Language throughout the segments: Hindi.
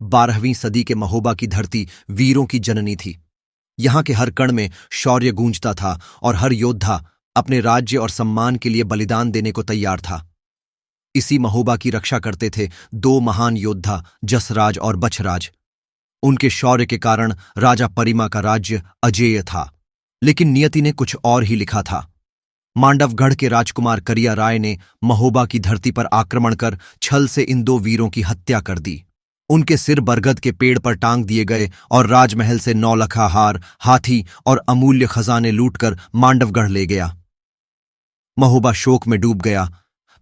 12वीं सदी के महोबा की धरती वीरों की जननी थी। यहाँ के हर कण में शौर्य गूंजता था और हर योद्धा अपने राज्य और सम्मान के लिए बलिदान देने को तैयार था। इसी महोबा की रक्षा करते थे दो महान योद्धा, जसराज और बछराज। उनके शौर्य के कारण राजा परिमा का राज्य अजेय था, लेकिन नियति ने कुछ और ही लिखा था। मांडवगढ़ के राजकुमार करिया राय ने महोबा की धरती पर आक्रमण कर छल से इन दो वीरों की हत्या कर दी। उनके सिर बरगद के पेड़ पर टांग दिए गए और राजमहल से 9 लखा हार, हाथी और अमूल्य खजाने लूटकर मांडवगढ़ ले गया। महोबा शोक में डूब गया,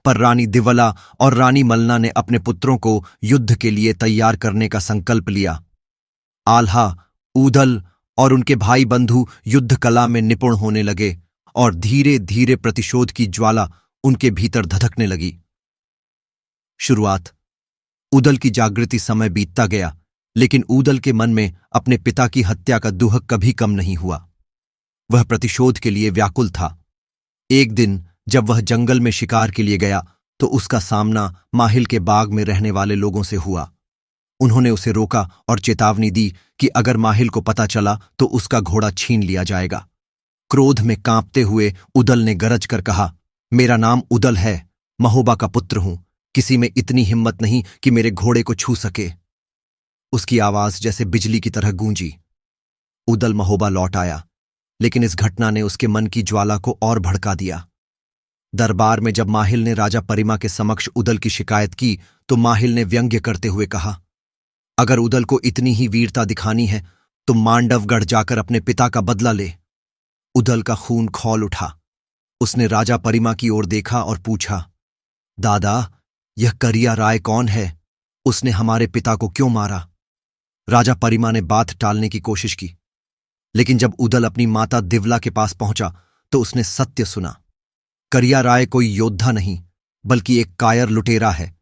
पर रानी दिवला और रानी मलना ने अपने पुत्रों को युद्ध के लिए तैयार करने का संकल्प लिया। आल्हा, ऊदल और उनके भाई बंधु युद्ध कला में निपुण होने लगे और धीरे धीरे प्रतिशोध की ज्वाला उनके भीतर धधकने लगी। शुरुआत। ऊदल की जागृति समय बीतता गया, लेकिन ऊदल के मन में अपने पिता की हत्या का दुख कभी कम नहीं हुआ। वह प्रतिशोध के लिए व्याकुल था। एक दिन जब वह जंगल में शिकार के लिए गया तो उसका सामना माहिल के बाग में रहने वाले लोगों से हुआ। उन्होंने उसे रोका और चेतावनी दी कि अगर माहिल को पता चला तो उसका घोड़ा छीन लिया जाएगा। क्रोध में कांपते हुए उदल ने गरज कर कहा, मेरा नाम उदल है, महोबा का पुत्र हूं। किसी में इतनी हिम्मत नहीं कि मेरे घोड़े को छू सके। उसकी आवाज जैसे बिजली की तरह गूंजी। उदल महोबा लौट आया, लेकिन इस घटना ने उसके मन की ज्वाला को और भड़का दिया। दरबार में जब माहिल ने राजा परिमा के समक्ष उदल की शिकायत की तो माहिल ने व्यंग्य करते हुए कहा, अगर उदल को इतनी ही वीरता दिखानी है तो मांडवगढ़ जाकर अपने पिता का बदला ले। उदल का खून खौल उठा। उसने राजा परिमा की ओर देखा और पूछा, दादा, यह करिया राय कौन है? उसने हमारे पिता को क्यों मारा? राजा परिमा ने बात टालने की कोशिश की, लेकिन जब उदल अपनी माता दिवला के पास पहुंचा तो उसने सत्य सुना। करिया राय कोई योद्धा नहीं, बल्कि एक कायर लुटेरा है,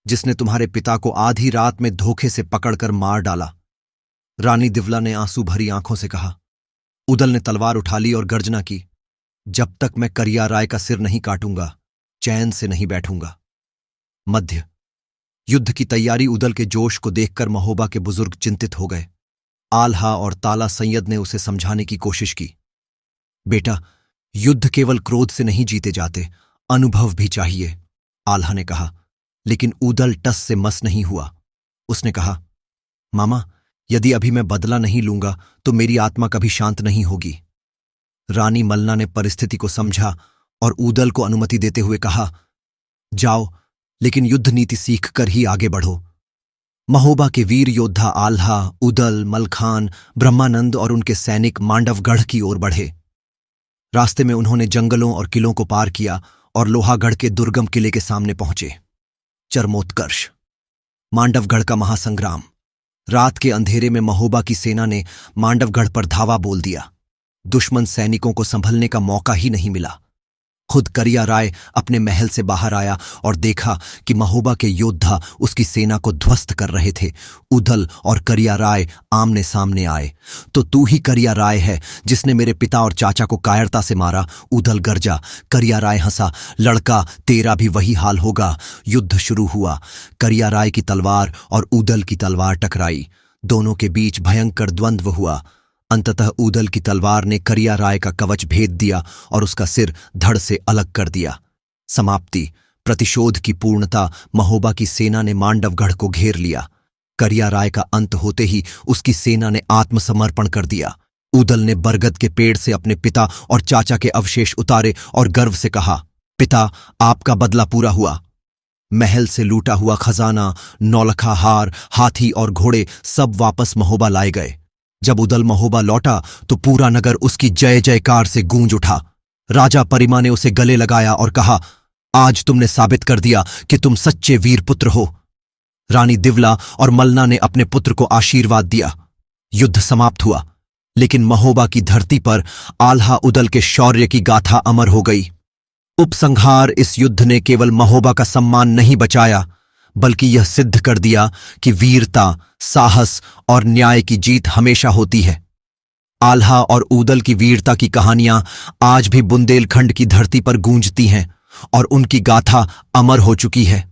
जिसने तुम्हारे पिता को आधी रात में धोखे से पकड़कर मार डाला। रानी दिवला ने आंसू भरी आंखों से कहा। उदल ने तलवार उठा ली और गर्जना की, जब तक मैं करिया राय का सिर नहीं काटूंगा, चैन से नहीं बैठूंगा। मध्य। युद्ध की तैयारी। उदल के जोश को देखकर महोबा के बुजुर्ग चिंतित हो गए। आल्हा और ताला सैयद ने उसे समझाने की कोशिश की। बेटा, युद्ध केवल क्रोध से नहीं जीते जाते, अनुभव भी चाहिए, आल्हा ने कहा। लेकिन उदल टस से मस नहीं हुआ। उसने कहा, मामा, यदि अभी मैं बदला नहीं लूंगा तो मेरी आत्मा कभी शांत नहीं होगी। रानी मलना ने परिस्थिति को समझा और उदल को अनुमति देते हुए कहा, जाओ, लेकिन युद्ध नीति सीख कर ही आगे बढ़ो। महोबा के वीर योद्धा आल्हा, उदल, मलखान, ब्रह्मानंद और उनके सैनिक मांडवगढ़ की ओर बढ़े। रास्ते में उन्होंने जंगलों और किलों को पार किया और लोहागढ़ के दुर्गम किले के सामने पहुंचे। चरमोत्कर्ष। मांडवगढ़ का महासंग्राम। रात के अंधेरे में महोबा की सेना ने मांडवगढ़ पर धावा बोल दिया। दुश्मन सैनिकों को संभलने का मौका ही नहीं मिला। खुद करिया राय अपने महल से बाहर आया और देखा कि महोबा के योद्धा उसकी सेना को ध्वस्त कर रहे थे। उदल और करिया राय आमने सामने आए। तो तू ही करिया राय है जिसने मेरे पिता और चाचा को कायरता से मारा। उदल गरजा। करिया राय हंसा, लड़का, तेरा भी वही हाल होगा। युद्ध शुरू हुआ। करिया राय की तलवार और उदल की तलवार टकराई। दोनों के बीच भयंकर द्वंद्व हुआ। अंततः उदल की तलवार ने करिया राय का कवच भेद दिया और उसका सिर धड़ से अलग कर दिया। समाप्ति। प्रतिशोध की पूर्णता। महोबा की सेना ने मांडवगढ़ को घेर लिया। करिया राय का अंत होते ही उसकी सेना ने आत्मसमर्पण कर दिया। उदल ने बरगद के पेड़ से अपने पिता और चाचा के अवशेष उतारे और गर्व से कहा, पिता, आपका बदला पूरा हुआ। महल से लूटा हुआ खजाना, 9 लखा हार, हाथी और घोड़े सब वापस महोबा लाए गए। जब उदल महोबा लौटा तो पूरा नगर उसकी जय जयकार से गूंज उठा। राजा परिमा ने उसे गले लगाया और कहा, आज तुमने साबित कर दिया कि तुम सच्चे वीर पुत्र हो। रानी दिवला और मलना ने अपने पुत्र को आशीर्वाद दिया। युद्ध समाप्त हुआ, लेकिन महोबा की धरती पर आल्हा उदल के शौर्य की गाथा अमर हो गई। उपसंहार। इस युद्ध ने केवल महोबा का सम्मान नहीं बचाया, बल्कि यह सिद्ध कर दिया कि वीरता, साहस और न्याय की जीत हमेशा होती है। आल्हा और उदल की वीरता की कहानियां आज भी बुंदेलखंड की धरती पर गूंजती हैं और उनकी गाथा अमर हो चुकी है।